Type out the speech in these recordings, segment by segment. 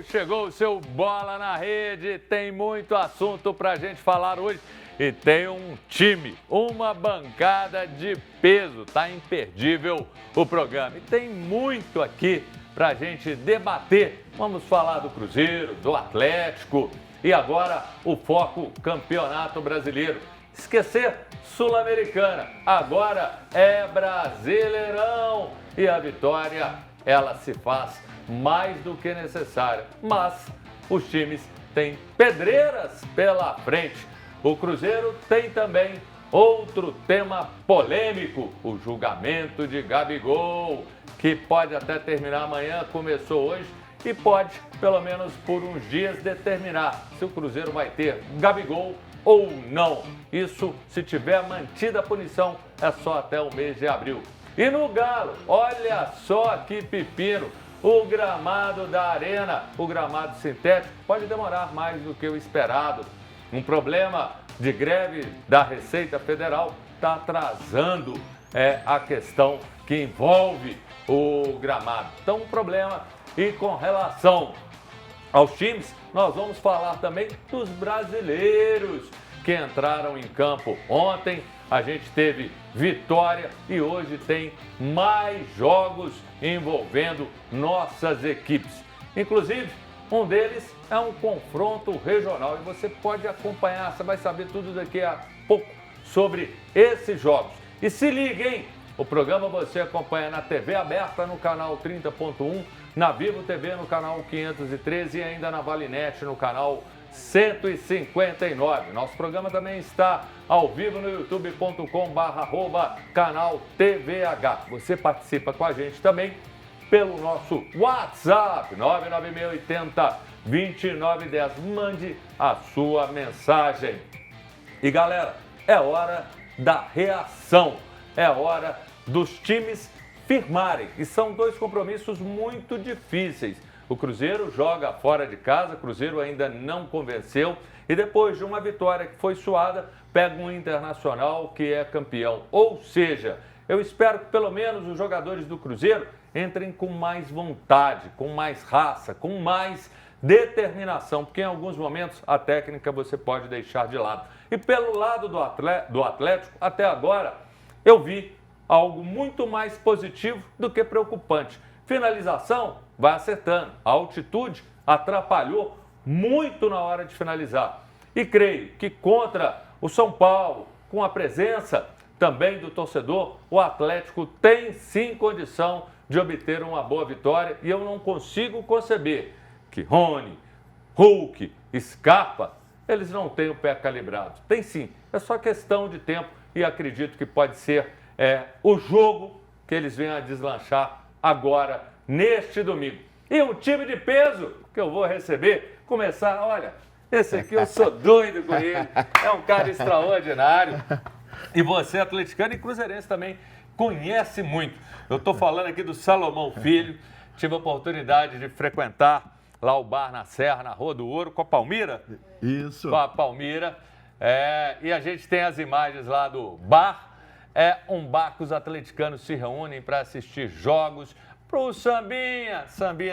Chegou o seu Bola na Rede, tem muito assunto pra gente falar hoje e tem um time, uma bancada de peso, tá imperdível o programa e tem muito aqui pra gente debater. Vamos falar do Cruzeiro, do Atlético e agora o foco Campeonato Brasileiro. Esquecer Sul-Americana, agora é Brasileirão e a vitória, ela se faz mais do que necessária, mas os times têm pedreiras pela frente. O Cruzeiro tem também outro tema polêmico, o julgamento de Gabigol, que pode até terminar amanhã, começou hoje e pode, pelo menos por uns dias, determinar se o Cruzeiro vai ter Gabigol ou não. Isso, se tiver mantida a punição, é só até o mês de abril. E no Galo, olha só que pepino, o gramado da arena, o gramado sintético, pode demorar mais do que o esperado. Um problema de greve da Receita Federal está atrasando a questão que envolve o gramado. Então, um problema. E com relação aos times, nós vamos falar também dos brasileiros que entraram em campo ontem. A gente teve vitória e hoje tem mais jogos envolvendo nossas equipes. Inclusive, um deles é um confronto regional e você pode acompanhar, você vai saber tudo daqui a pouco sobre esses jogos. E se liga, hein? O programa você acompanha na TV aberta no canal 30.1, na Vivo TV no canal 513 e ainda na Valinet no canal 159. Nosso programa também está ao vivo no youtube.com/canal TVH. Você participa com a gente também pelo nosso WhatsApp 996802910. Mande a sua mensagem. E galera, é hora da reação. É hora dos times firmarem. E são dois compromissos muito difíceis. O Cruzeiro joga fora de casa, o Cruzeiro ainda não convenceu e depois de uma vitória que foi suada, pega um Internacional que é campeão. Ou seja, eu espero que pelo menos os jogadores do Cruzeiro entrem com mais vontade, com mais raça, com mais determinação, porque em alguns momentos a técnica você pode deixar de lado. E pelo lado do Atlético, até agora, eu vi algo muito mais positivo do que preocupante. Finalização, vai acertando. A altitude atrapalhou muito na hora de finalizar. E creio que contra o São Paulo, com a presença também do torcedor, o Atlético tem sim condição de obter uma boa vitória. E eu não consigo conceber que Rony, Hulk, Scarpa, eles não têm o pé calibrado. Tem sim, é só questão de tempo e acredito que pode ser o jogo que eles venham a deslanchar agora, neste domingo. E um time de peso que eu vou receber, começar, olha, esse aqui eu sou doido com ele, é um cara extraordinário. E você, atleticano e cruzeirense também, conhece muito. Eu estou falando aqui do Salomão Filho, tive a oportunidade de frequentar lá o bar na Serra, na Rua do Ouro, com a Palmira. Isso. Com a Palmira. E a gente tem as imagens lá do bar. É um bar que os atleticanos se reúnem para assistir jogos, para o sambinha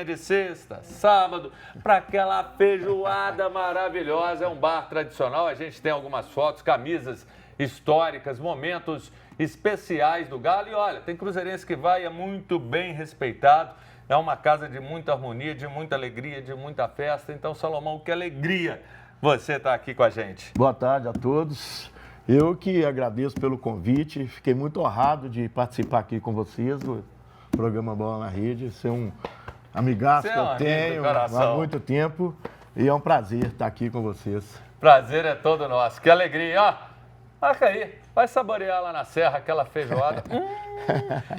de sexta, sábado, para aquela feijoada maravilhosa. É um bar tradicional, a gente tem algumas fotos, camisas históricas, momentos especiais do Galo. E olha, tem cruzeirense que vai, é muito bem respeitado. É uma casa de muita harmonia, de muita alegria, de muita festa. Então, Salomão, que alegria você estar aqui com a gente. Boa tarde a todos. Eu que agradeço pelo convite, fiquei muito honrado de participar aqui com vocês do programa Bola na Rede. Você é um amigaço que eu tenho há muito tempo e é um prazer estar aqui com vocês. Prazer é todo nosso, que alegria. Ó, marca aí, vai saborear lá na Serra aquela feijoada.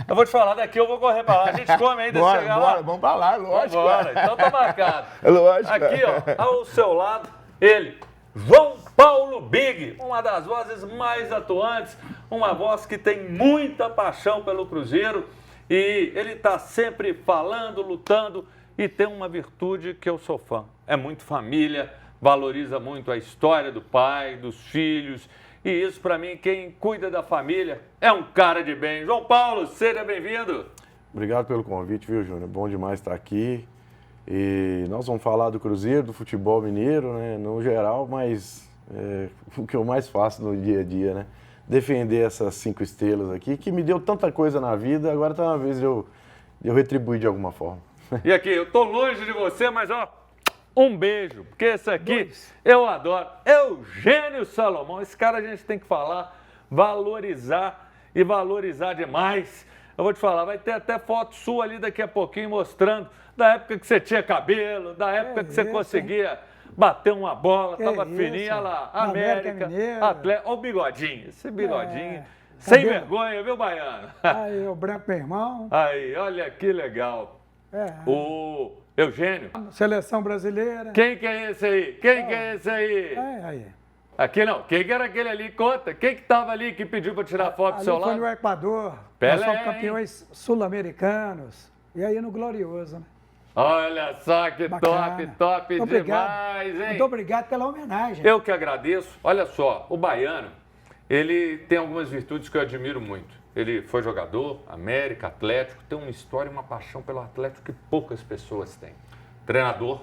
Eu vou te falar, daqui eu vou correr pra lá, a gente come ainda. Bora, vamos pra lá, lógico. Bora, então tá marcado. Lógico. Aqui, ó, ao seu lado, ele, João Paulo Big, uma das vozes mais atuantes, uma voz que tem muita paixão pelo Cruzeiro e ele está sempre falando, lutando e tem uma virtude que eu sou fã. É muito família, valoriza muito a história do pai, dos filhos e isso para mim, quem cuida da família é um cara de bem. João Paulo, seja bem-vindo. Obrigado pelo convite, viu, Júnior? Bom demais estar aqui. E nós vamos falar do Cruzeiro, do futebol mineiro, né, no geral, mas o que eu mais faço no dia a dia, né? Defender essas 5 estrelas aqui, que me deu tanta coisa na vida, agora tá na vez de eu retribuir de alguma forma. E aqui, eu tô longe de você, mas ó, um beijo, porque esse aqui eu adoro. Eugênio Salomão, esse cara a gente tem que falar, valorizar e valorizar demais. Eu vou te falar, vai ter até foto sua ali daqui a pouquinho mostrando da época que você tinha cabelo, da época que você conseguia bater uma bola, tava fininha lá, América, Atlético, ó o bigodinho, esse bigodinho, sem vergonha, viu, Baiano? Aí, o branco meu irmão. Aí, olha que legal. O Eugênio. Seleção brasileira. Quem que é esse aí? Quem que é esse aí? Aí. Aqui não. Quem que era aquele ali? Conta. Quem que tava ali que pediu para tirar foto do seu lado? Foi no Equador. Pelé, nós somos campeões sul-americanos. E aí no Glorioso, né? Olha só que Bacana. top Muito demais, hein? Muito obrigado pela homenagem. Eu que agradeço. Olha só, o Baiano, ele tem algumas virtudes que eu admiro muito. Ele foi jogador, América, Atlético, tem uma história e uma paixão pelo Atlético que poucas pessoas têm. Treinador,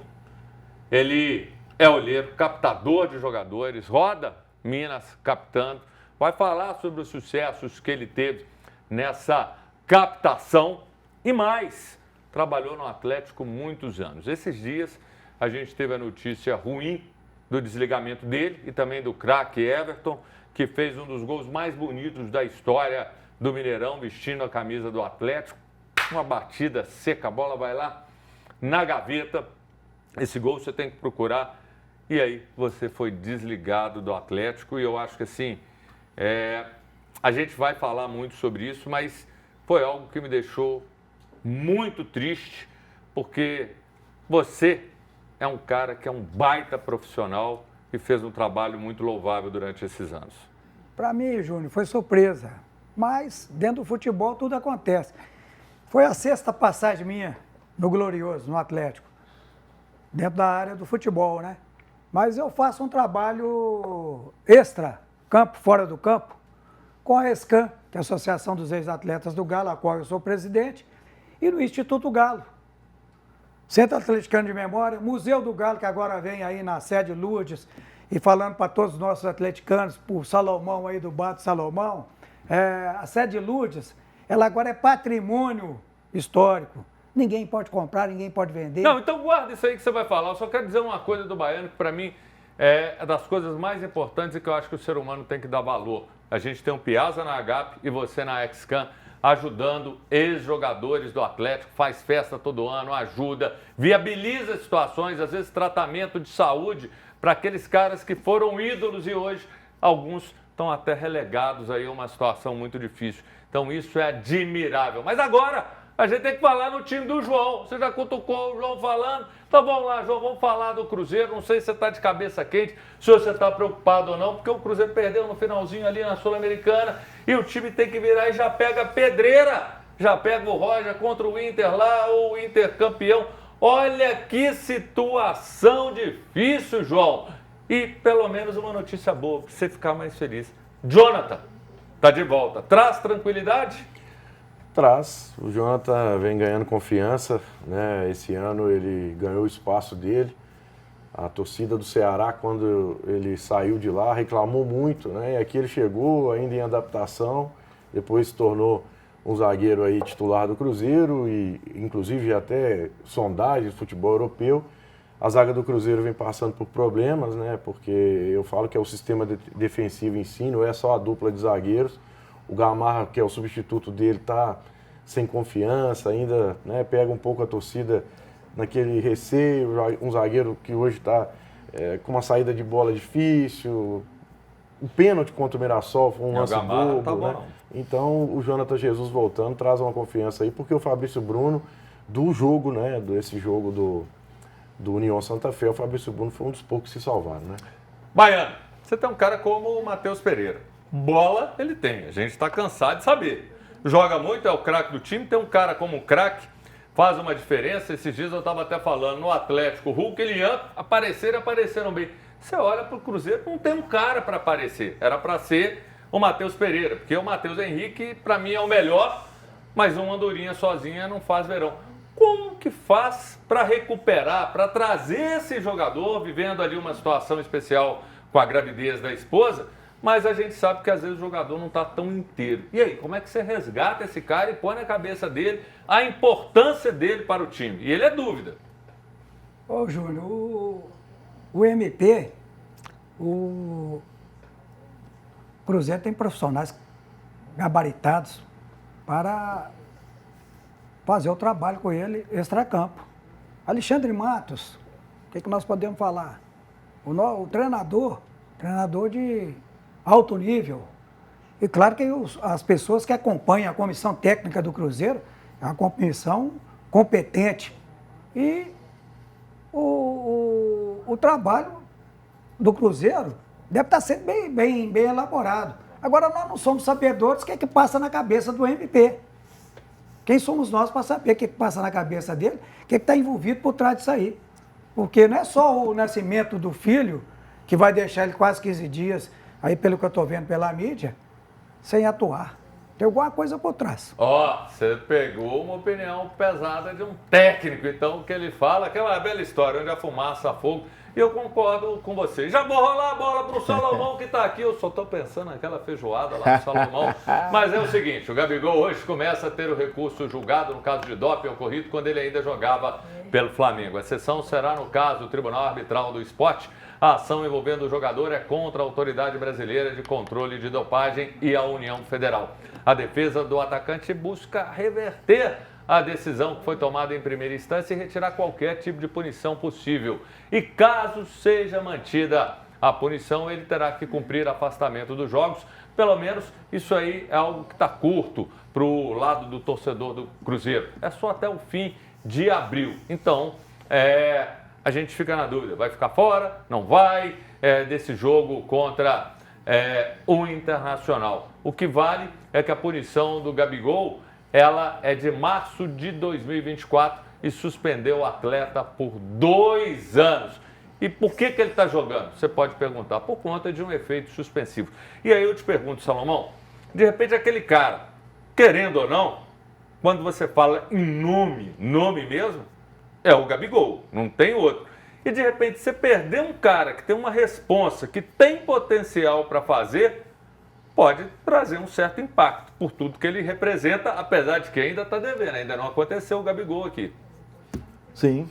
ele é olheiro, captador de jogadores, roda Minas captando, vai falar sobre os sucessos que ele teve nessa captação e mais, trabalhou no Atlético muitos anos. Esses dias a gente teve a notícia ruim do desligamento dele e também do craque Everton, que fez um dos gols mais bonitos da história do Mineirão, vestindo a camisa do Atlético. Uma batida seca, a bola vai lá na gaveta. Esse gol você tem que procurar. E aí você foi desligado do Atlético e eu acho que assim, a gente vai falar muito sobre isso, mas foi algo que me deixou muito triste, porque você é um cara que é um baita profissional e fez um trabalho muito louvável durante esses anos. Para mim, Júnior, foi surpresa. Mas dentro do futebol tudo acontece. Foi a 6ª passagem minha no Glorioso, no Atlético. Dentro da área do futebol, né? Mas eu faço um trabalho extra, campo, fora do campo, com a ESCAM, que é a Associação dos Ex-Atletas do Galo, a qual eu sou presidente, e no Instituto Galo. Centro Atleticano de Memória, Museu do Galo, que agora vem aí na sede Lourdes, e falando para todos os nossos atleticanos, por Salomão aí do Bato Salomão, a sede Lourdes, ela agora é patrimônio histórico. Ninguém pode comprar, ninguém pode vender. Não, então guarda isso aí que você vai falar. Eu só quero dizer uma coisa do Baiano que para mim é das coisas mais importantes e que eu acho que o ser humano tem que dar valor. A gente tem um Piazza na Agap e você na Excam ajudando ex-jogadores do Atlético, faz festa todo ano, ajuda, viabiliza situações, às vezes tratamento de saúde para aqueles caras que foram ídolos e hoje alguns estão até relegados aí a uma situação muito difícil. Então isso é admirável. Mas agora a gente tem que falar no time do João. Você já cutucou o João falando? Então vamos lá, João, vamos falar do Cruzeiro. Não sei se você está de cabeça quente, se você está preocupado ou não, porque o Cruzeiro perdeu no finalzinho ali na Sul-Americana e o time tem que virar e já pega pedreira. Já pega o Roger contra o Inter lá, o Inter campeão. Olha que situação difícil, João. E pelo menos uma notícia boa, para você ficar mais feliz. Jonathan está de volta. Traz tranquilidade? Traz. O Jonathan vem ganhando confiança, né? Esse ano ele ganhou o espaço dele. A torcida do Ceará, quando ele saiu de lá, reclamou muito, né? E aqui ele chegou ainda em adaptação, depois se tornou um zagueiro aí titular do Cruzeiro e inclusive até sondagens de futebol europeu. A zaga do Cruzeiro vem passando por problemas, né? Porque eu falo que é o sistema defensivo em si, não é só a dupla de zagueiros. O Gamarra, que é o substituto dele, está sem confiança ainda, né? Pega um pouco a torcida naquele receio. Um zagueiro que hoje está com uma saída de bola difícil. O pênalti contra o Mirassol foi um lance bobo, tá bom, né? Então o Jonathan Jesus voltando traz uma confiança aí, porque o Fabrício Bruno, do jogo, né? Desse jogo do União Santa Fé, o Fabrício Bruno foi um dos poucos que se salvaram, né? Baiano, você tem um cara como o Matheus Pereira. Bola ele tem, a gente está cansado de saber. Joga muito, é o craque do time, tem um cara como o craque, faz uma diferença. Esses dias eu estava até falando, no Atlético, Hulk e Lian apareceram bem. Você olha para o Cruzeiro, não tem um cara para aparecer. Era para ser o Matheus Pereira, porque o Matheus Henrique, para mim, é o melhor, mas uma andorinha sozinha não faz verão. Como que faz para recuperar, para trazer esse jogador, vivendo ali uma situação especial com a gravidez da esposa, mas a gente sabe que às vezes o jogador não está tão inteiro. E aí, como é que você resgata esse cara e põe na cabeça dele a importância dele para o time? E ele é dúvida. Ô, Júnior, o MP, o Cruzeiro tem profissionais gabaritados para fazer o trabalho com ele extracampo. Alexandre Matos, o que nós podemos falar? O treinador de alto nível. E claro que as pessoas que acompanham a comissão técnica do Cruzeiro é uma comissão competente. E o trabalho do Cruzeiro deve estar sendo bem elaborado. Agora, nós não somos sabedores do que passa na cabeça do MP. Quem somos nós para saber o que passa na cabeça dele, o que está envolvido por trás disso aí? Porque não é só o nascimento do filho que vai deixar ele quase 15 dias, aí pelo que eu estou vendo pela mídia, sem atuar. Tem alguma coisa por trás. Ó, você pegou uma opinião pesada de um técnico, então, o que ele fala, aquela bela história onde a fumaça, a fogo, e eu concordo com você. Já vou rolar a bola pro Salomão que está aqui, eu só estou pensando naquela feijoada lá do Salomão. Mas é o seguinte, o Gabigol hoje começa a ter o recurso julgado no caso de doping ocorrido quando ele ainda jogava pelo Flamengo. A sessão será no caso do Tribunal Arbitral do Esporte. A ação envolvendo o jogador é contra a Autoridade Brasileira de Controle de Dopagem e a União Federal. A defesa do atacante busca reverter a decisão que foi tomada em primeira instância e retirar qualquer tipo de punição possível. E caso seja mantida a punição, ele terá que cumprir afastamento dos jogos. Pelo menos isso aí é algo que está curto para o lado do torcedor do Cruzeiro. É só até o fim de abril. Então, a gente fica na dúvida, vai ficar fora, não vai, desse jogo contra o Internacional. O que vale é que a punição do Gabigol, ela é de março de 2024 e suspendeu o atleta por 2 anos. E por que ele está jogando? Você pode perguntar, por conta de um efeito suspensivo. E aí eu te pergunto, Salomão, de repente aquele cara, querendo ou não, quando você fala em nome mesmo, é o Gabigol, não tem outro. E de repente você perder um cara que tem uma responsa, que tem potencial para fazer, pode trazer um certo impacto por tudo que ele representa, apesar de que ainda está devendo, ainda não aconteceu o Gabigol aqui. Sim,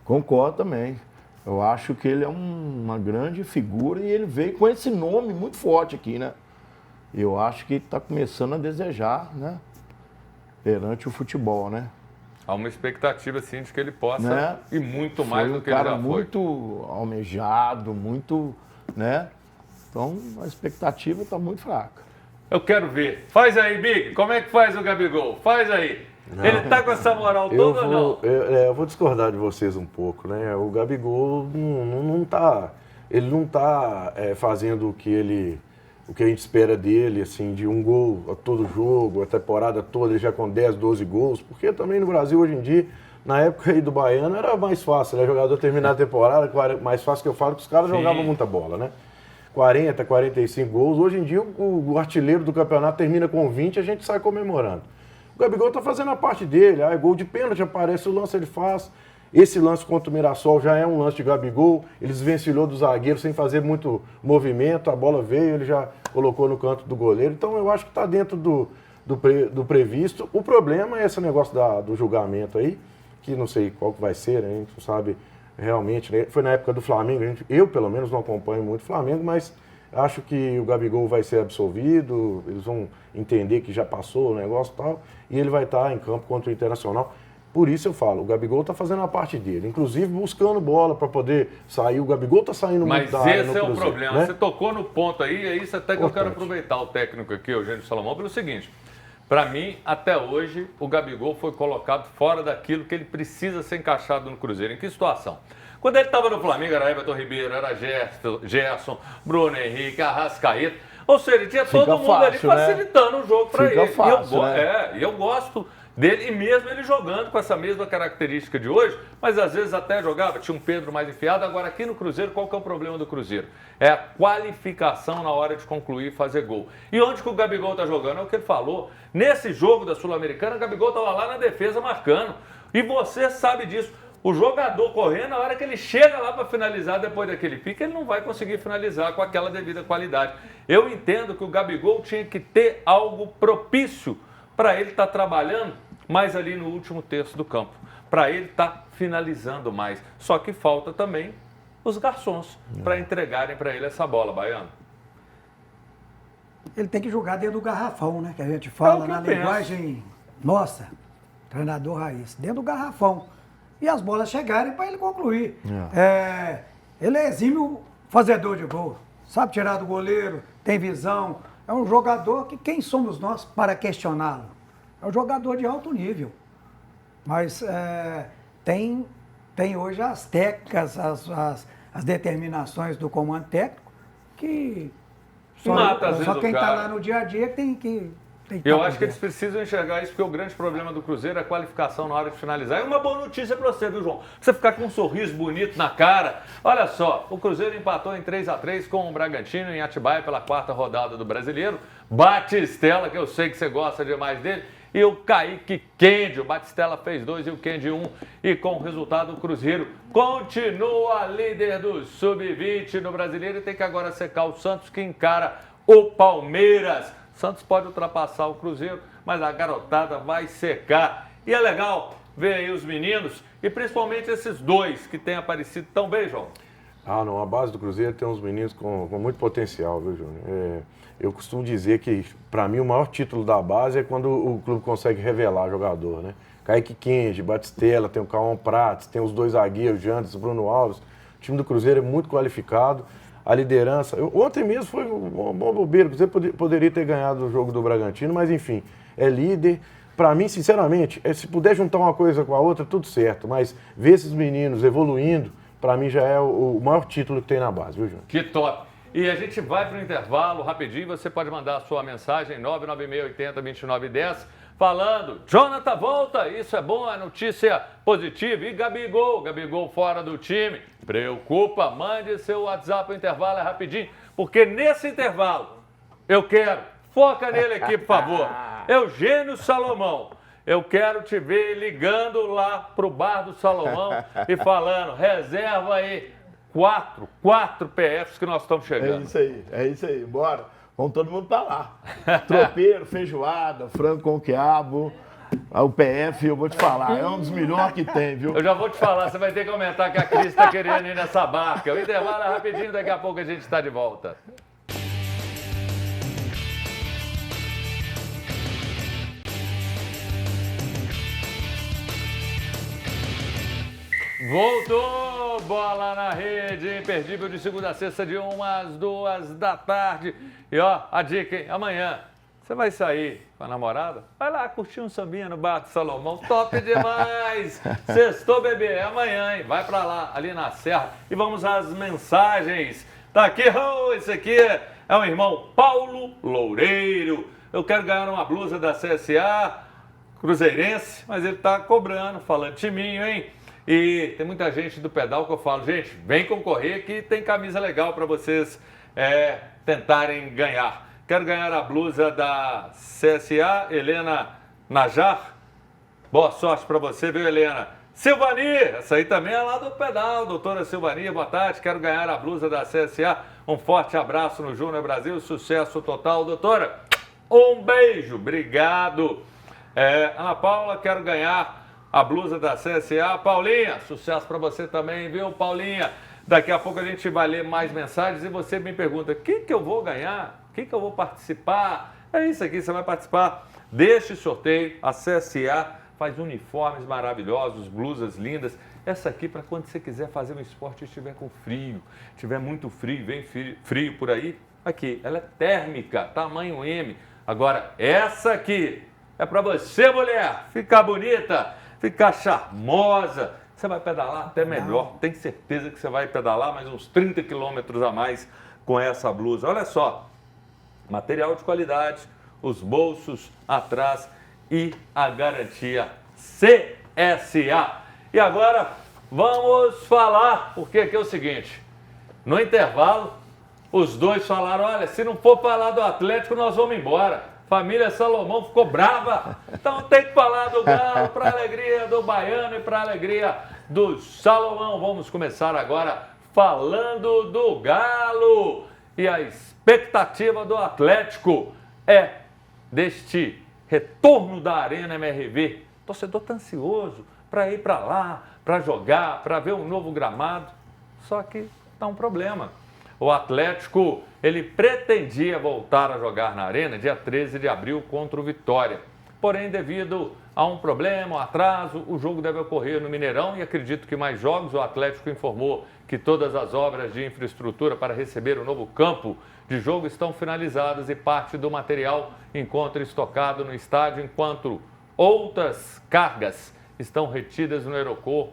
concordo também. Eu acho que ele é uma grande figura e ele veio com esse nome muito forte aqui, né? Eu acho que está começando a desejar, né? Perante o futebol, né? Há uma expectativa, sim, de que ele possa ir muito mais do que ele já foi. Um cara muito almejado, muito, né? Então, a expectativa está muito fraca. Eu quero ver. Faz aí, Big. Como é que faz o Gabigol? Faz aí. Não. Ele tá com essa moral toda ou não? Eu vou discordar de vocês um pouco, né? O Gabigol ele não tá fazendo o que a gente espera dele, assim, de um gol a todo jogo, a temporada toda, ele já com 10, 12 gols, porque também no Brasil hoje em dia, na época aí do Baiano, era mais fácil, né? O jogador terminar a temporada, mais fácil que eu falo, que os caras jogavam muita bola, né? 40, 45 gols. Hoje em dia, o artilheiro do campeonato termina com 20 e a gente sai comemorando. O Gabigol tá fazendo a parte dele. Gol de pênalti, aparece o lance, ele faz. Esse lance contra o Mirassol já é um lance de Gabigol. Ele desvencilhou do zagueiro sem fazer muito movimento. A bola veio, ele já colocou no canto do goleiro. Então, eu acho que está dentro do previsto. O problema é esse negócio do julgamento aí, que não sei qual que vai ser, né? A gente não sabe realmente, né? Foi na época do Flamengo, eu pelo menos não acompanho muito o Flamengo, mas acho que o Gabigol vai ser absolvido, eles vão entender que já passou o negócio e tal, e ele vai estar em campo contra o Internacional. Por isso eu falo, o Gabigol está fazendo a parte dele, inclusive buscando bola para poder sair. O Gabigol está saindo muito da área no Cruzeiro. Mas esse é o problema, né? Você tocou no ponto aí, é isso até que eu quero aproveitar o técnico aqui, Eugênio Salomão, pelo seguinte. Para mim, até hoje, o Gabigol foi colocado fora daquilo que ele precisa ser encaixado no Cruzeiro. Em que situação? Quando ele estava no Flamengo, era Everton Ribeiro, era Gerson, Bruno Henrique, Arrascaeta. Ou seja, tinha todo mundo ali facilitando o jogo para ele. Fácil, e eu gosto dele, e mesmo ele jogando com essa mesma característica de hoje, mas às vezes até jogava, tinha um Pedro mais enfiado. Agora aqui no Cruzeiro, qual que é o problema do Cruzeiro? É a qualificação na hora de concluir e fazer gol. E onde que o Gabigol está jogando? É o que ele falou. Nesse jogo da Sul-Americana, o Gabigol estava lá na defesa marcando. E você sabe disso. O jogador correndo, na hora que ele chega lá para finalizar depois daquele pique, ele não vai conseguir finalizar com aquela devida qualidade. Eu entendo que o Gabigol tinha que ter algo propício para ele estar trabalhando mais ali no último terço do campo, para ele estar finalizando mais. Só que falta também os garçons para entregarem para ele essa bola, Baiano. Ele tem que jogar dentro do garrafão, né? Que a gente fala na linguagem nossa, treinador raiz, dentro do garrafão. E as bolas chegarem para ele concluir. Ele é exímio fazedor de gol, sabe tirar do goleiro, tem visão. É um jogador que quem somos nós para questioná-lo? É um jogador de alto nível. Mas tem hoje as técnicas, as determinações do comando técnico que só quem está lá no dia a dia tem que eu acho que eles precisam enxergar isso, porque o grande problema do Cruzeiro é a qualificação na hora de finalizar. E uma boa notícia para você, viu, João? Você ficar com um sorriso bonito na cara. Olha só, o Cruzeiro empatou em 3-3 com o Bragantino em Atibaia pela 4ª rodada do Brasileiro. Batistella, que eu sei que você gosta demais dele, e o Kaique Kendi. O Batistella fez 2 e o Kendi 1. E com o resultado, o Cruzeiro continua líder do Sub-20 no Brasileiro e tem que agora secar o Santos, que encara o Palmeiras. Santos pode ultrapassar o Cruzeiro, mas a garotada vai secar. E é legal ver aí os meninos, e principalmente esses dois que têm aparecido tão bem, João. Ah, não, a base do Cruzeiro tem uns meninos com muito potencial, viu, Júnior? Eu costumo dizer que, para mim, o maior título da base é quando o clube consegue revelar jogador, né? Kaique Kendi, Batistella, tem o Cauã Prates, tem os 2 zagueiros, Janderson, Bruno Alves. O time do Cruzeiro é muito qualificado. A liderança. Ontem mesmo foi uma bobeira. Você poderia ter ganhado o jogo do Bragantino, mas enfim, é líder. Para mim, sinceramente, se puder juntar uma coisa com a outra, tudo certo. Mas ver esses meninos evoluindo, para mim já é o maior título que tem na base, viu, Júnior? Que top! E a gente vai para o intervalo rapidinho. Você pode mandar a sua mensagem 996802910 falando, Jonathan volta, isso é bom, é notícia positiva. E Gabigol fora do time, preocupa, mande seu WhatsApp, o intervalo é rapidinho, porque nesse intervalo eu quero, foca nele aqui, por favor, Eugênio Salomão. Eu quero te ver ligando lá pro bar do Salomão e falando, reserva aí 4 PFs que nós estamos chegando. É isso aí, bora. Vamos todo mundo para lá. Tropeiro, feijoada, frango com quiabo. O PF, eu vou te falar, é um dos melhores que tem, viu? Eu já vou te falar, você vai ter que aumentar que a Cris está querendo ir nessa barca. O intervalo é rapidinho, daqui a pouco a gente está de volta. Voltou, bola na rede, imperdível de segunda a sexta de 1 às 2 da tarde. E ó, a dica, hein? Amanhã você vai sair com a namorada? Vai lá curtir um sambinha no bar do Salomão, top demais! Sextou, bebê, é amanhã, hein? Vai pra lá, ali na Serra. E vamos às mensagens. Tá aqui, esse aqui é o irmão Paulo Loureiro. Eu quero ganhar uma blusa da CSA, cruzeirense, mas ele tá cobrando, falando timinho, hein? E tem muita gente do pedal que eu falo, gente, vem concorrer que tem camisa legal para vocês tentarem ganhar. Quero ganhar a blusa da CSA, Helena Najar. Boa sorte para você, viu, Helena? Silvani, essa aí também é lá do pedal, doutora Silvani, boa tarde. Quero ganhar a blusa da CSA. Um forte abraço no Júnior Brasil, sucesso total, doutora. Um beijo, obrigado. Ana Paula, quero ganhar a blusa da CSA. Paulinha, sucesso para você também, viu, Paulinha? Daqui a pouco a gente vai ler mais mensagens e você me pergunta, o que eu vou ganhar? O que eu vou participar? É isso aqui, você vai participar deste sorteio. A CSA faz uniformes maravilhosos, blusas lindas. Essa aqui para quando você quiser fazer um esporte e estiver com frio, tiver muito frio, vem frio por aí. Aqui, ela é térmica, tamanho M. Agora, essa aqui é para você, mulher, ficar bonita, ficar charmosa. Você vai pedalar até melhor. Tenho certeza que você vai pedalar mais uns 30 quilômetros a mais com essa blusa. Olha só, material de qualidade, os bolsos atrás e a garantia CSA. E agora vamos falar, porque aqui é o seguinte, no intervalo, os dois falaram, olha, se não for falar do Atlético, nós vamos embora. família Salomão ficou brava. Então tem que falar do Galo para alegria do Baiano e para alegria do Salomão. Vamos começar agora falando do Galo. E a expectativa do Atlético é deste retorno da Arena MRV. O torcedor está ansioso para ir para lá, para jogar, para ver um novo gramado. Só que está um problema. O Atlético, ele pretendia voltar a jogar na Arena dia 13 de abril contra o Vitória. Porém, devido a um problema, um atraso, o jogo deve ocorrer no Mineirão e acredito que mais jogos. O Atlético informou que todas as obras de infraestrutura para receber o novo campo de jogo estão finalizadas e parte do material encontra estocado no estádio, enquanto outras cargas estão retidas no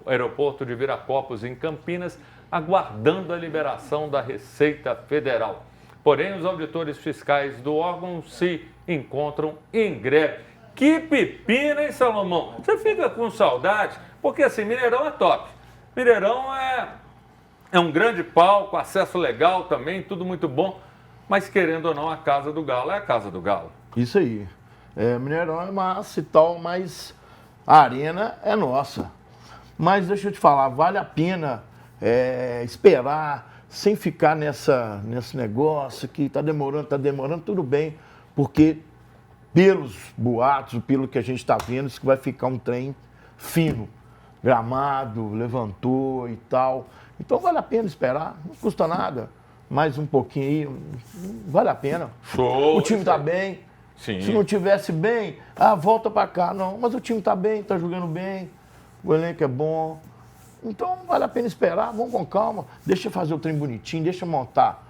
aeroporto de Viracopos, em Campinas, aguardando a liberação da Receita Federal. Porém, os auditores fiscais do órgão se encontram em greve. Que pepino, hein, Salomão? Você fica com saudade? Porque assim, Mineirão é top. Mineirão é um grande palco, acesso legal também, tudo muito bom. Mas querendo ou não, a casa do Galo é a casa do Galo. Isso aí. Mineirão é massa e tal, mas a arena é nossa. Mas deixa eu te falar, vale a pena esperar, sem ficar nesse negócio que tá demorando, tudo bem, porque pelos boatos, pelo que a gente está vendo, isso que vai ficar um trem fino, gramado, levantou e tal. Então vale a pena esperar, não custa nada. Mais um pouquinho aí, vale a pena. Show! O time tá bem. Sim. Se não tivesse bem, volta para cá. Não, mas o time tá bem, tá jogando bem, o elenco é bom. Então vale a pena esperar, vamos com calma. Deixa eu fazer o trem bonitinho, deixa eu montar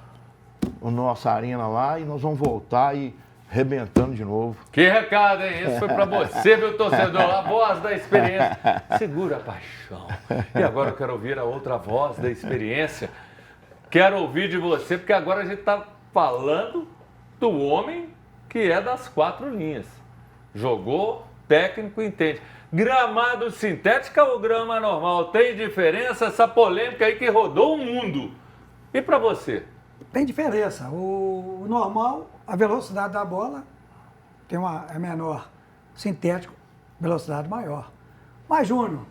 a nossa arena lá e nós vamos voltar e arrebentando de novo. Que recado, hein? Esse foi para você, meu torcedor, a voz da experiência. Segura a paixão. E agora eu quero ouvir a outra voz da experiência. Quero ouvir de você, porque agora a gente está falando do homem que é das 4 linhas. Jogou, técnico, entende. Gramado sintética ou grama normal? Tem diferença? Essa polêmica aí que rodou o mundo. E para você? Tem diferença. O normal, a velocidade da bola é menor. Sintético, velocidade maior. Mas, Júnior,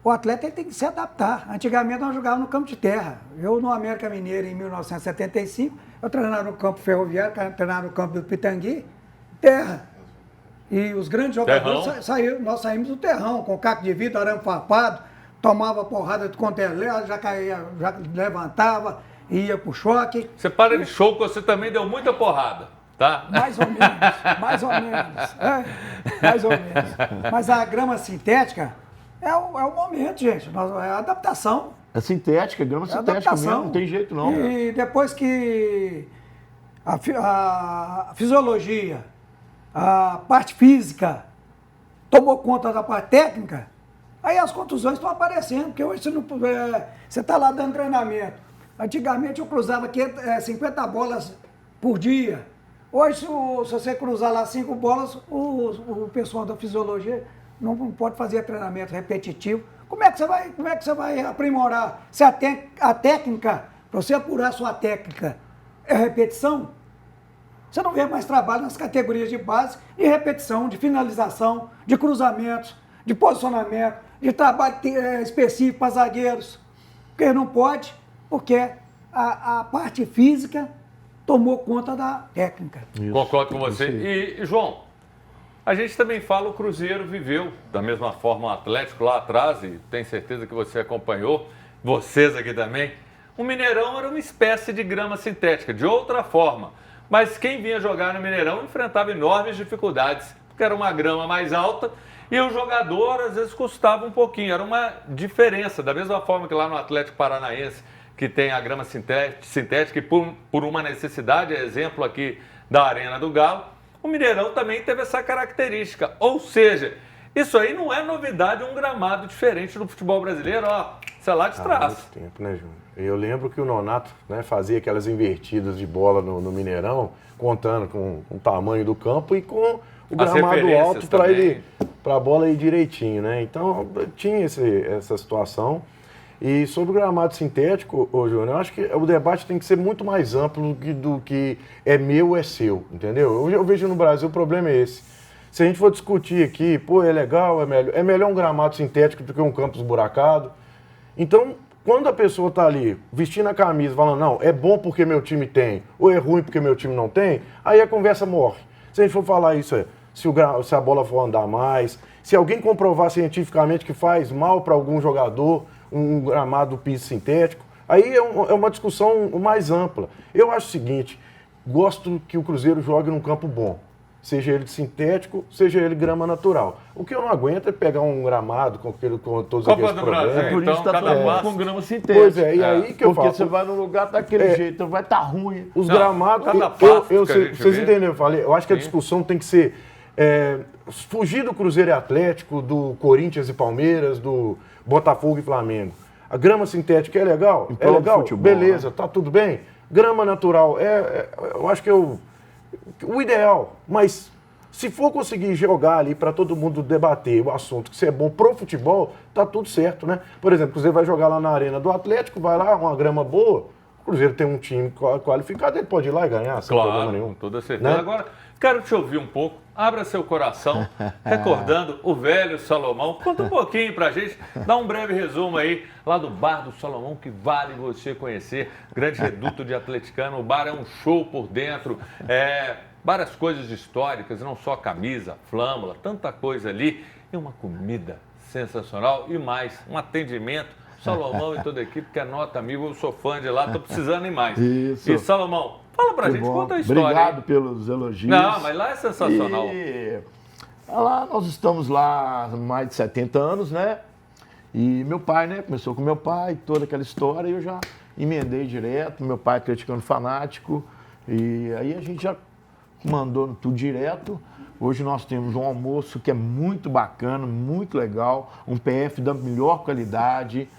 o atleta ele tem que se adaptar. Antigamente nós jogávamos no campo de terra. Eu no América Mineiro em 1975, eu treinava no campo ferroviário, treinava no campo do Pitangui, terra. E os grandes jogadores nós saímos do terrão, com caco de vidro, arame farpado, tomava porrada de contra-lé, já caía, já levantava, ia pro choque. Você para de show que você também deu muita porrada, tá? Mais ou menos, mais ou menos. Mas a grama sintética é o momento, gente, é a adaptação. É sintética, grama sintética mesmo, não tem jeito não. E depois que a fisiologia, a parte física tomou conta da parte técnica, aí as contusões estão aparecendo, porque hoje você está lá dando treinamento. Antigamente eu cruzava aqui 50 bolas por dia. Hoje, se você cruzar lá 5 bolas, o pessoal da fisiologia não pode fazer treinamento repetitivo. Como é que você vai aprimorar? Se a técnica, para você apurar a sua técnica, é repetição, você não vê mais trabalho nas categorias de base de repetição, de finalização, de cruzamentos, de posicionamento, de trabalho específico para zagueiros. Porque não pode, porque a parte física tomou conta da técnica. Isso. Concordo com você. E, João, a gente também fala o Cruzeiro viveu da mesma forma o Atlético lá atrás, e tenho certeza que você acompanhou, vocês aqui também. O Mineirão era uma espécie de grama sintética, de outra forma. Mas quem vinha jogar no Mineirão enfrentava enormes dificuldades, porque era uma grama mais alta e o jogador às vezes custava um pouquinho. Era uma diferença, da mesma forma que lá no Atlético Paranaense, que tem a grama sintética e por uma necessidade, exemplo aqui da Arena do Galo, o Mineirão também teve essa característica. Ou seja, isso aí não é novidade, um gramado diferente do futebol brasileiro, ó, sei lá de trás. Há muito tempo, né, Júnior? Eu lembro que o Nonato, né, fazia aquelas invertidas de bola no Mineirão, contando com o tamanho do campo e com o gramado alto para a bola ir direitinho, né? Então tinha essa situação E sobre o gramado sintético, Júnior, eu acho que o debate tem que ser muito mais amplo do que é meu ou é seu, entendeu? Eu vejo no Brasil o problema é esse. Se a gente for discutir aqui, pô, é legal, é melhor um gramado sintético do que um campo esburacado. Então, quando a pessoa está ali vestindo a camisa, falando, não, é bom porque meu time tem, ou é ruim porque meu time não tem, aí a conversa morre. Se a gente for falar isso, se a bola for andar mais, se alguém comprovar cientificamente que faz mal para algum jogador, um gramado piso sintético, aí é uma discussão mais ampla. Eu acho o seguinte, gosto que o Cruzeiro jogue num campo bom, seja ele sintético, seja ele grama natural. O que eu não aguento é pegar um gramado com todos aqueles problemas. É por isso que está todo mundo com grama sintética. Pois é, e aí que eu falo. Porque você vai num lugar daquele jeito, então vai estar ruim. Os gramados, vocês entenderam? Eu falei, eu acho que a discussão tem que ser fugir do Cruzeiro e Atlético, do Corinthians e Palmeiras, do Botafogo e Flamengo. A grama sintética é legal? É legal? Futebol, beleza, tá tudo bem? Grama natural, eu acho que é o ideal. Mas se for conseguir jogar ali para todo mundo debater o assunto, que se é bom pro futebol, tá tudo certo, né? Por exemplo, o Cruzeiro vai jogar lá na Arena do Atlético, vai lá, uma grama boa, o Cruzeiro tem um time qualificado, ele pode ir lá e ganhar, sem problema nenhum. Com toda certeza. Né? Agora, quero te ouvir um pouco. Abra seu coração, recordando o velho Salomão. Conta um pouquinho pra gente, dá um breve resumo aí, lá do Bar do Salomão, que vale você conhecer. Grande reduto de atleticano, o bar é um show por dentro, várias coisas históricas, não só camisa, flâmula, tanta coisa ali. E uma comida sensacional e mais, um atendimento. Salomão e toda a equipe que é nota amigo, eu sou fã de lá, tô precisando ir mais. Isso. E Salomão, fala pra gente, conta a história. Obrigado aí. Pelos elogios. Não, mas lá é sensacional. Lá nós estamos lá há mais de 70 anos, né? E meu pai, né? Começou com meu pai, toda aquela história, e eu já emendei direto. Meu pai atleticano fanático. E aí a gente já mandou tudo direto. Hoje nós temos um almoço que é muito bacana, muito legal, um PF da melhor qualidade.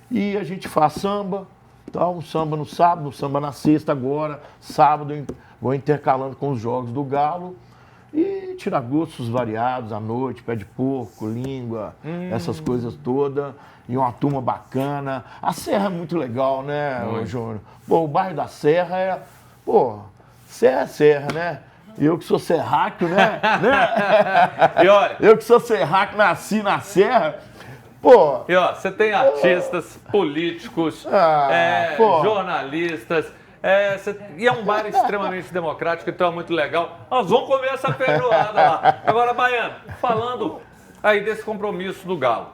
E a gente faz samba, então, um samba no sábado, um samba na sexta agora, sábado vou intercalando com os jogos do Galo. E tirar gostos variados à noite, pé de porco, língua, essas coisas todas. E uma turma bacana. A Serra é muito legal, né, Júnior? Pô, o bairro da Serra Serra é Serra, né? Eu que sou serraco, né? E olha, eu que sou serraco, nasci na Serra. Pô. E ó, você tem artistas, políticos, jornalistas. E é um bar extremamente democrático, então é muito legal. Nós vamos comer essa feijoada lá. Agora, Baiano, falando aí desse compromisso do Galo.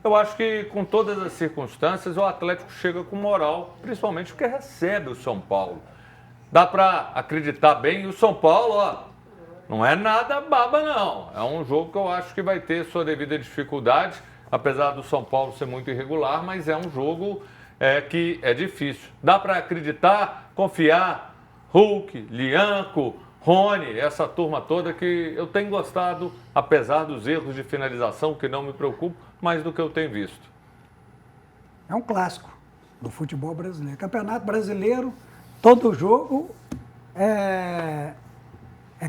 Eu acho que com todas as circunstâncias o Atlético chega com moral, principalmente porque recebe o São Paulo. Dá para acreditar bem, e o São Paulo, não é nada baba não. É um jogo que eu acho que vai ter sua devida dificuldade, apesar do São Paulo ser muito irregular, mas é um jogo que é difícil. Dá para acreditar, confiar, Hulk, Lianco, Rony, essa turma toda que eu tenho gostado, apesar dos erros de finalização, que não me preocupam, mais do que eu tenho visto. É um clássico do futebol brasileiro. Campeonato brasileiro, todo jogo é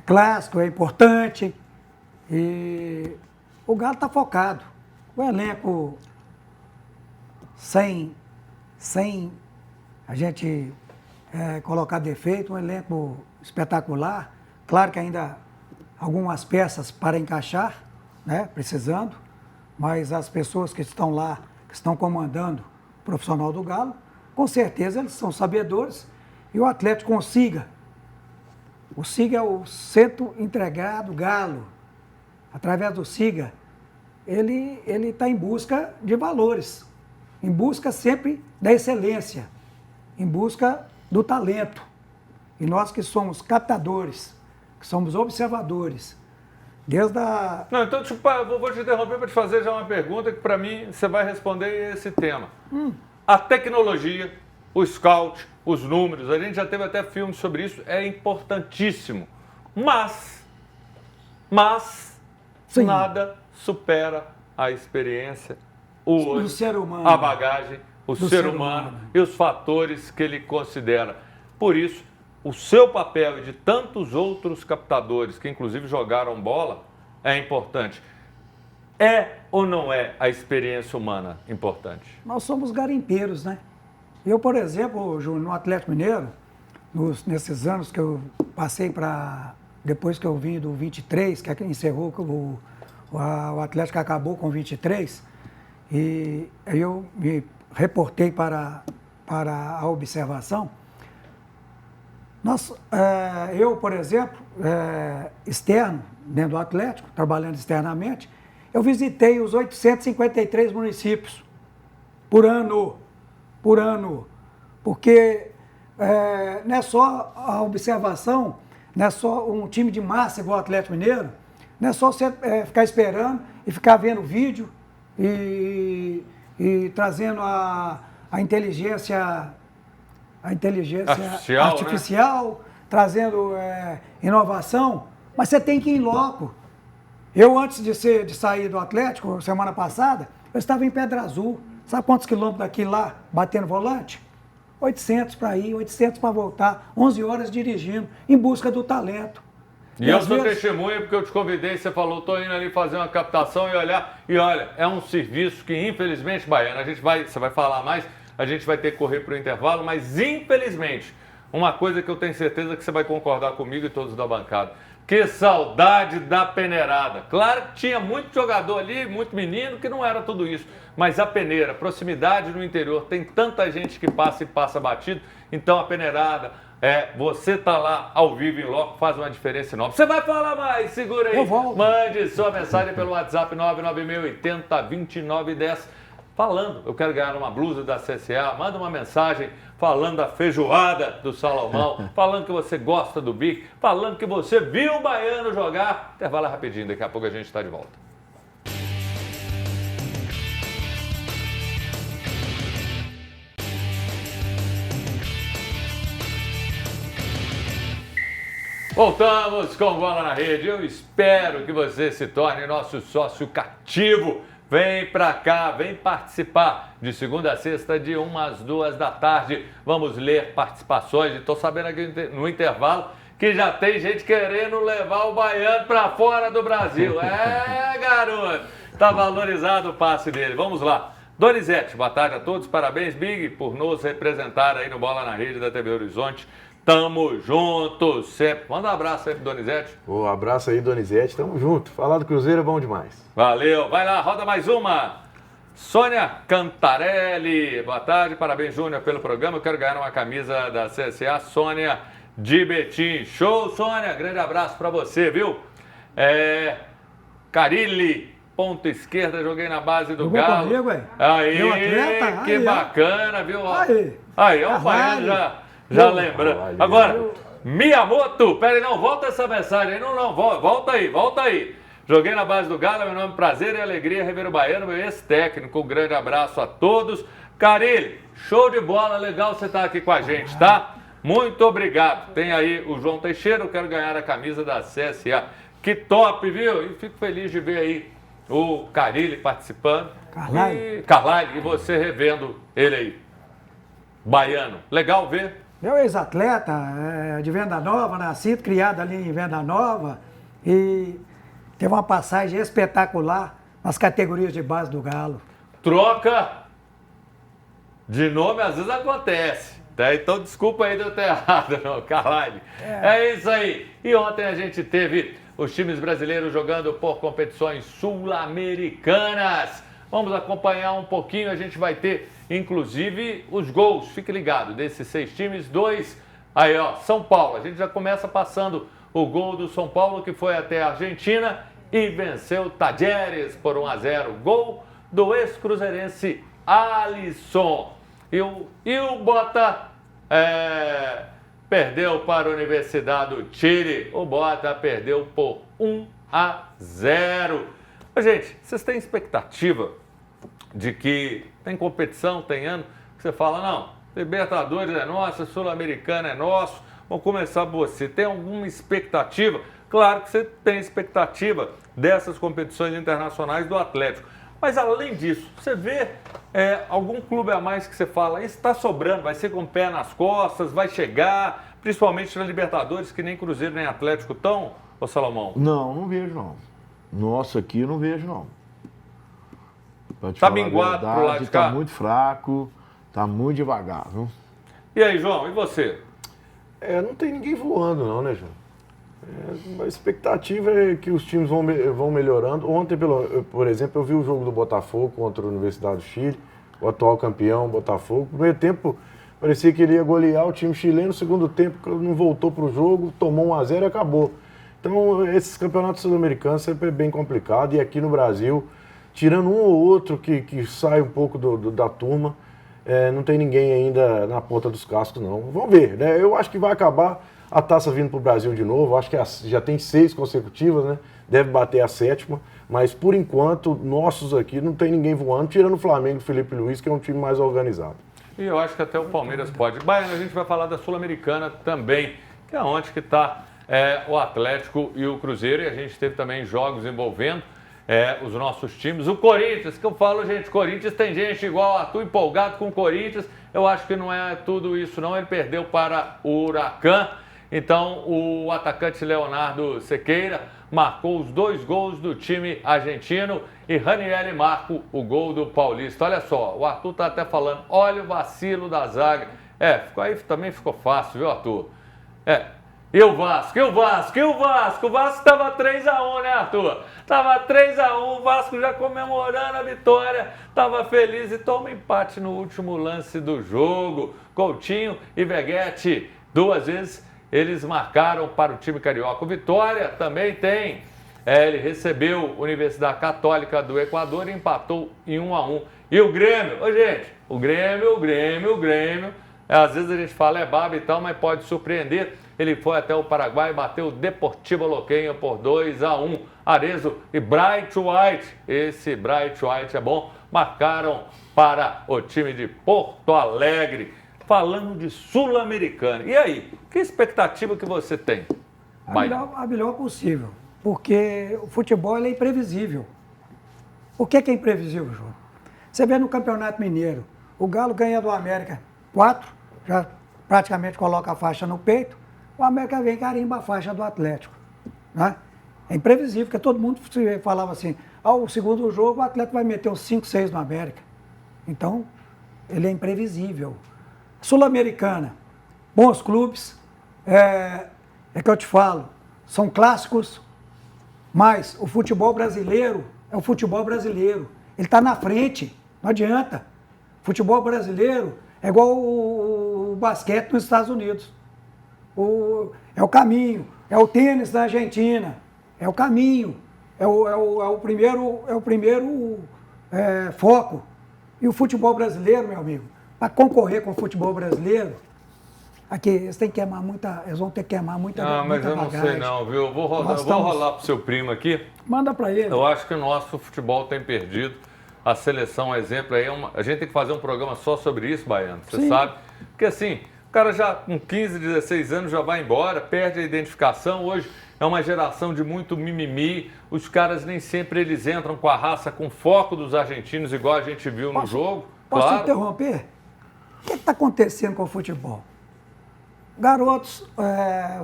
clássico, é importante. E o Galo está focado. O elenco sem a gente colocar defeito, um elenco espetacular. Claro que ainda algumas peças para encaixar, né, precisando, mas as pessoas que estão lá, que estão comandando o profissional do Galo, com certeza eles são sabedores. E o Atlético com o Siga é o centro entregado Galo. Através do Siga, ele está em busca de valores, em busca sempre da excelência, em busca do talento. E nós que somos captadores, que somos observadores, desde a... Não, então vou te interromper para te fazer já uma pergunta que para mim você vai responder esse tema. A tecnologia, o scout, os números, a gente já teve até filmes sobre isso, é importantíssimo. Mas Sim. Nada supera a experiência, o olho, ser humano, a bagagem, o ser humano e os fatores que ele considera. Por isso, o seu papel e de tantos outros captadores que inclusive jogaram bola é importante. É ou não é a experiência humana importante? Nós somos garimpeiros, né? Eu, por exemplo, Júnior, no Atlético Mineiro, nesses anos que eu passei depois que eu vim do 23, que encerrou, o Atlético acabou com 23, e eu me reportei para a observação. Eu, por exemplo, externo, dentro do Atlético, trabalhando externamente, eu visitei os 853 municípios por ano, porque não é só a observação, não é só um time de massa igual o Atlético Mineiro, não é só você ficar esperando e ficar vendo vídeo e trazendo a inteligência artificial, né? Trazendo inovação, mas você tem que ir em loco. Eu, antes de sair do Atlético, semana passada, eu estava em Pedra Azul. Sabe quantos quilômetros daqui lá, batendo volante? 800 para ir, 800 para voltar, 11 horas dirigindo, em busca do talento. E eu sou testemunha porque eu te convidei, você falou, estou indo ali fazer uma captação e olhar. E olha, é um serviço que, infelizmente, Baiano, você vai falar mais, a gente vai ter que correr para o intervalo, mas, infelizmente, uma coisa que eu tenho certeza que você vai concordar comigo e todos da bancada. Que saudade da peneirada. Claro que tinha muito jogador ali, muito menino, que não era tudo isso. Mas a peneira, proximidade no interior, tem tanta gente que passa e passa batido. Então a peneirada, você tá lá ao vivo em loco, faz uma diferença enorme. Você vai falar mais, segura aí. Eu volto. Mande sua mensagem pelo WhatsApp 996802910. Falando, eu quero ganhar uma blusa da CSA, manda uma mensagem falando da feijoada do Salomão, falando que você gosta do Bic, falando que você viu o Baiano jogar. Intervalo rapidinho, daqui a pouco a gente está de volta. Voltamos com Bola na Rede. Eu espero que você se torne nosso sócio cativo. Vem pra cá, vem participar de segunda a sexta, de 1 às 2 da tarde. Vamos ler participações. Estou sabendo aqui no intervalo que já tem gente querendo levar o Baiano pra fora do Brasil. Garoto, tá valorizado o passe dele. Vamos lá. Donizete, boa tarde a todos. Parabéns, Big, por nos representar aí no Bola na Rede da TV Horizonte. Tamo junto sempre. Manda um abraço aí pro Donizete. Um abraço aí, Donizete. Tamo junto. Falar do Cruzeiro é bom demais. Valeu. Vai lá, roda mais uma. Sônia Cantarelli. Boa tarde. Parabéns, Júnior, pelo programa. Eu quero ganhar uma camisa da CSA. Sônia de Betim. Show, Sônia. Grande abraço pra você, viu? Carilli, ponta esquerda. Joguei na base do Jogou Galo. comigo, aí, atleta? que aí, bacana, viu? Aí, o Baiano já lembrando. Agora, Miyamoto, peraí, não, volta essa mensagem aí, não, volta aí. Joguei na base do Galo, meu nome, prazer e alegria, rever o Baiano, meu ex-técnico, um grande abraço a todos. Carilli, show de bola, legal você estar aqui com a gente, tá? Muito obrigado. Tem aí o João Teixeira, eu quero ganhar a camisa da CSA. Que top, viu? E fico feliz de ver aí o Carilli participando. Carlyle, e você revendo ele aí. Baiano, legal ver. Meu ex-atleta, de Venda Nova, nascido, criado ali em Venda Nova, e teve uma passagem espetacular nas categorias de base do Galo. Troca de nome às vezes acontece, tá? Então desculpa aí de eu ter errado, não, Carlyle. É isso aí. E ontem a gente teve os times brasileiros jogando por competições sul-americanas. Vamos acompanhar um pouquinho, a gente vai ter inclusive os gols, fique ligado, desses 6 times, 2, aí ó, São Paulo, a gente já começa passando o gol do São Paulo, que foi até a Argentina e venceu Tajeres por 1-0, gol do ex-cruzeirense Alisson. E o Bota perdeu para a Universidade do Chile, o Bota perdeu por 1-0. Gente, vocês têm expectativa de que tem competição, tem ano, que você fala, não, Libertadores é nossa, Sul-Americana é nosso, vamos começar por você. Tem alguma expectativa? Claro que você tem expectativa dessas competições internacionais do Atlético. Mas além disso, você vê algum clube a mais que você fala, isso está sobrando, vai ser com o pé nas costas, vai chegar, principalmente na Libertadores, que nem Cruzeiro nem Atlético estão, ô Salomão? Não vejo não. Nossa, aqui eu não vejo não. Tá minguado pro lado de cá? Tá muito fraco, tá muito devagar, viu? E aí, João, e você? Não tem ninguém voando não, né, João? A expectativa é que os times vão melhorando. Ontem, por exemplo, eu vi o jogo do Botafogo contra a Universidade do Chile, o atual campeão, Botafogo. No primeiro tempo, parecia que ele ia golear o time chileno. No segundo tempo, não voltou para o jogo, tomou 1-0 e acabou. Então, esses campeonatos sul-americanos sempre é bem complicado. E aqui no Brasil, tirando um ou outro que sai um pouco da turma, não tem ninguém ainda na ponta dos cascos, não. Vamos ver, né? Eu acho que vai acabar a taça vindo para o Brasil de novo. Acho que já tem 6 consecutivas, né? Deve bater a 7ª. Mas, por enquanto, nossos aqui não tem ninguém voando, tirando o Flamengo e o Felipe Luiz, que é um time mais organizado. E eu acho que até o Palmeiras pode. Baiano, a gente vai falar da Sul-Americana também, que é onde que está o Atlético e o Cruzeiro. E a gente teve também jogos envolvendo os nossos times. O Corinthians, que eu falo, gente, Corinthians tem gente igual a tu, empolgado com o Corinthians. Eu acho que não é tudo isso, não. Ele perdeu para o Huracan. Então, o atacante Leonardo Sequeira marcou os 2 gols do time argentino e Ranieri marca o gol do Paulista. Olha só, o Arthur tá até falando, olha o vacilo da zaga. Aí também ficou fácil, viu, Arthur? E o Vasco? O Vasco estava 3-1, né, Arthur? Tava 3-1, o Vasco já comemorando a vitória, tava feliz e toma empate no último lance do jogo. Coutinho e Veguete, 2 vezes, eles marcaram para o time carioca. O Vitória também tem. Ele recebeu a Universidade Católica do Equador e empatou em 1-1. E o Grêmio, gente, o Grêmio, às vezes a gente fala baba e tal, mas pode surpreender. Ele foi até o Paraguai e bateu o Deportivo Luquenha por 2-1. Arezzo e Bright White, esse Bright White é bom, marcaram para o time de Porto Alegre. Falando de Sul-Americana. E aí, que expectativa que você tem? A melhor possível, porque o futebol é imprevisível. O que é imprevisível, João? Você vê no Campeonato Mineiro, o Galo ganha do América 4, já praticamente coloca a faixa no peito, o América vem e carimba a faixa do Atlético. Né? É imprevisível, porque todo mundo falava assim, o segundo jogo o Atlético vai meter uns 5, 6 no América. Então, ele é imprevisível. Sul-Americana, bons clubes, que eu te falo, são clássicos, mas o futebol brasileiro é o futebol brasileiro. Ele está na frente, não adianta. Futebol brasileiro é igual o basquete nos Estados Unidos. É o caminho, é o tênis da Argentina, é o caminho, é o primeiro foco. E o futebol brasileiro, meu amigo, para concorrer com o futebol brasileiro, aqui eles vão ter que queimar muita bagagem. Mas eu não sei não, viu? Eu vou rolar pro seu primo aqui. Manda para ele. Eu acho que o nosso futebol tem perdido. A seleção, exemplo, aí a gente tem que fazer um programa só sobre isso, Baiano, você sabe? Porque assim, o cara já com 15, 16 anos já vai embora, perde a identificação. Hoje é uma geração de muito mimimi. Os caras nem sempre eles entram com a raça, com foco dos argentinos, igual a gente viu no jogo. Posso interromper? O que está acontecendo com o futebol? Garotos,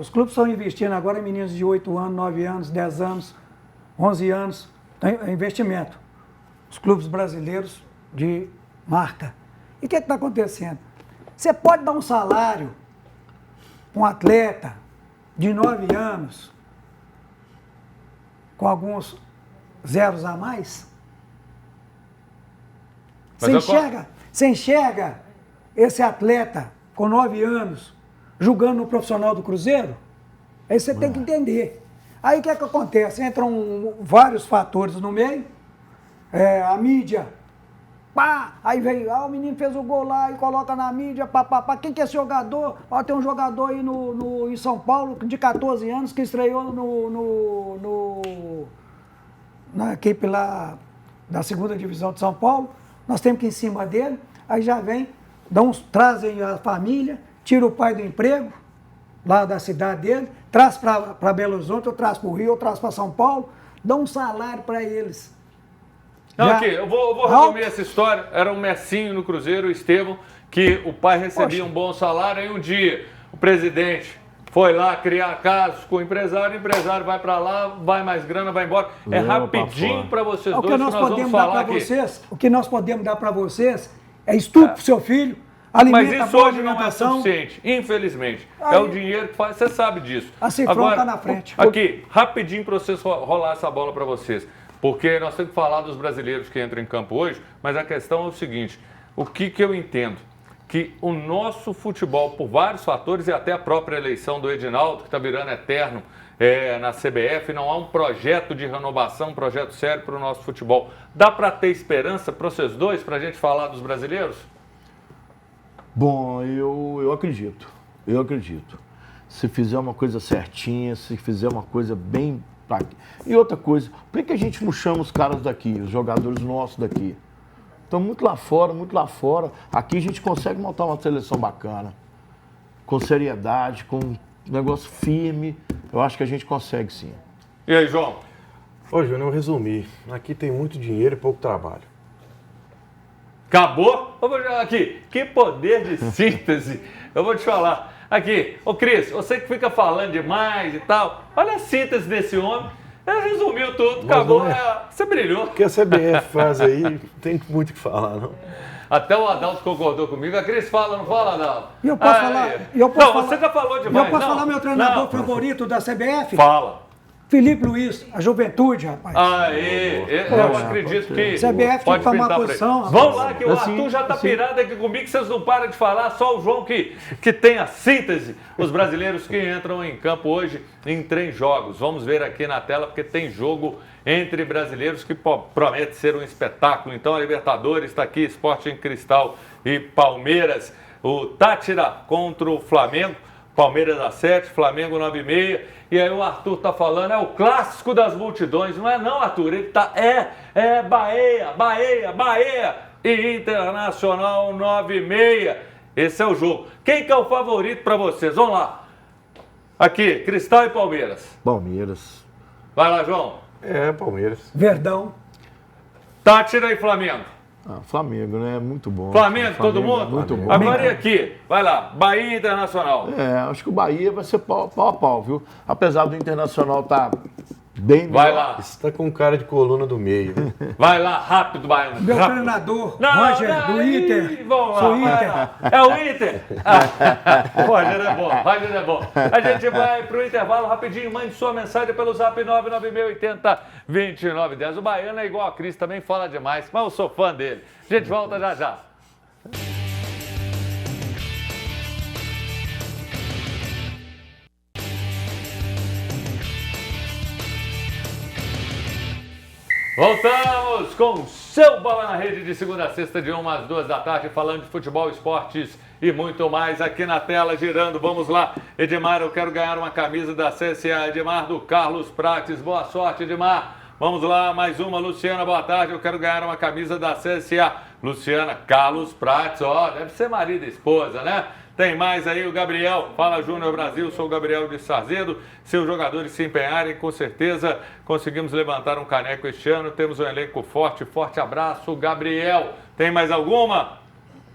os clubes estão investindo agora em meninos de 8 anos, 9 anos, 10 anos, 11 anos, é investimento. Os clubes brasileiros de marca. E o que está acontecendo? Você pode dar um salário para um atleta de 9 anos, com alguns zeros a mais? Você enxerga esse atleta com 9 anos jogando no profissional do Cruzeiro? Aí você tem que entender. Aí o que acontece? Entram vários fatores no meio, a mídia, pá, aí vem, o menino fez o gol lá e coloca na mídia, pá. Quem que é esse jogador? Tem um jogador aí em São Paulo de 14 anos que estreou na equipe lá da 2ª divisão de São Paulo. Nós temos que ir em cima dele, aí já vem, trazem a família, tira o pai do emprego, lá da cidade dele, traz para Belo Horizonte, ou traz para o Rio, ou traz para São Paulo, dão um salário para eles. Não, aqui, eu vou resumir essa história. Era um Messinho no Cruzeiro, o Estevão, que o pai recebia um bom salário, aí um dia o presidente foi lá criar casos com o empresário vai para lá, vai mais grana, vai embora. É rapidinho para vocês dois que nós vamos falar aqui. O que nós podemos dar para vocês é estudo para o seu filho, alimenta, mas isso hoje não é suficiente, infelizmente. É o dinheiro que faz, você sabe disso. A Cifrão está na frente. Aqui, rapidinho para vocês rolar essa bola para vocês. Porque nós temos que falar dos brasileiros que entram em campo hoje, mas a questão é o seguinte, o que eu entendo? Que o nosso futebol, por vários fatores, e até a própria eleição do Edinaldo, que está virando eterno na CBF, não há um projeto de renovação, um projeto sério para o nosso futebol. Dá para ter esperança para vocês dois, para a gente falar dos brasileiros? Bom, eu acredito. Eu acredito. Se fizer uma coisa certinha, se fizer uma coisa bem... E outra coisa, por que a gente não chama os caras daqui, os jogadores nossos daqui? Estão muito lá fora, muito lá fora. Aqui a gente consegue montar uma seleção bacana. Com seriedade, com um negócio firme. Eu acho que a gente consegue sim. E aí, João? Ô, Júnior, eu resumi. Aqui tem muito dinheiro e pouco trabalho. Acabou? Aqui, que poder de síntese. Eu vou te falar. Aqui, ô Cris, você que fica falando demais e tal, olha a síntese desse homem. Ele resumiu tudo, acabou, você brilhou. O que a CBF faz aí, não tem muito o que falar, não. Até o Adalto concordou comigo. A Cris fala, não fala, Adalto? E eu posso falar? Você já falou demais. Eu posso falar meu treinador favorito da CBF? Fala. Felipe Luiz, a juventude, rapaz. Eu acredito que CBF pode tem que tomar pintar posição. Vamos lá, que o Arthur já está pirado aqui comigo, que vocês não param de falar, só o João que tem a síntese. Os brasileiros que entram em campo hoje em 3 jogos. Vamos ver aqui na tela, porque tem jogo entre brasileiros que promete ser um espetáculo. Então, a Libertadores está aqui, Sporting Cristal e Palmeiras. O Tátira contra o Flamengo. Palmeiras às 7, Flamengo 9h30. E aí o Arthur tá falando, é o clássico das multidões. Não é não, Arthur, ele tá... Bahia e Internacional 9h30. Esse é o jogo. Quem que é o favorito para vocês? Vamos lá. Aqui, Cristal e Palmeiras. Palmeiras. Vai lá, João. Palmeiras. Verdão. Tátira e Flamengo. Flamengo, né? Muito bom. Flamengo, todo mundo? Muito bom. Agora e aqui? Vai lá, Bahia e Internacional. Acho que o Bahia vai ser pau a pau, viu? Apesar do Internacional estar bem... Vai lá. Você tá com cara de coluna do meio. Vai lá, rápido, Baiano. Meu treinador, Roger, do Inter. Vamos lá, Inter. É o Inter? Roger é bom. A gente vai pro intervalo rapidinho. Mande sua mensagem pelo zap 99680-2910. O Baiano é igual a Cris, também fala demais, mas eu sou fã dele. A gente volta já já. Voltamos com o seu Bola na Rede de segunda a sexta, de 1 às 2 da tarde, falando de futebol, esportes e muito mais aqui na tela, girando. Vamos lá, Edmar, eu quero ganhar uma camisa da CSA, Edmar do Carlos Prates. Boa sorte, Edmar. Vamos lá, mais uma, Luciana, boa tarde, eu quero ganhar uma camisa da CSA. Luciana, Carlos Prates, deve ser marido e esposa, né? Tem mais aí o Gabriel, fala Júnior Brasil, sou o Gabriel de Sarzedo. Se os jogadores se empenharem, com certeza conseguimos levantar um caneco este ano. Temos um elenco forte, forte abraço, Gabriel. Tem mais alguma?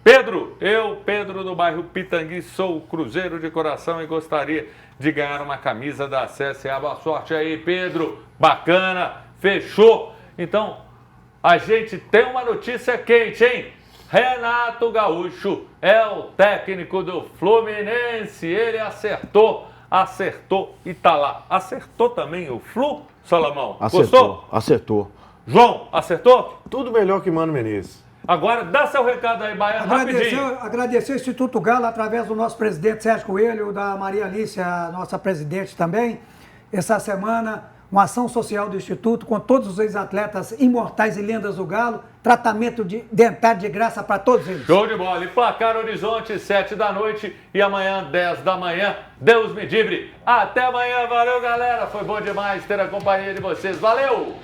Pedro, Pedro do bairro Pitangui, sou cruzeiro de coração e gostaria de ganhar uma camisa da CSA. Boa sorte aí, Pedro, bacana, fechou. Então, a gente tem uma notícia quente, hein? Renato Gaúcho é o técnico do Fluminense. Ele acertou e tá lá. Acertou também o Flu, Salomão? Gostou? Acertou. João, acertou? Tudo melhor que Mano Menezes. Agora dá seu recado aí, Baiano, rapidinho. Agradecer o Instituto Galo através do nosso presidente Sérgio Coelho, da Maria Alice, a nossa presidente também. Essa semana, uma ação social do Instituto com todos os ex-atletas imortais e lendas do Galo, tratamento dentário de graça para todos eles. Show de bola. E Placar Horizonte, 7 da noite e amanhã, 10 da manhã. Deus me livre. Até amanhã. Valeu, galera. Foi bom demais ter a companhia de vocês. Valeu!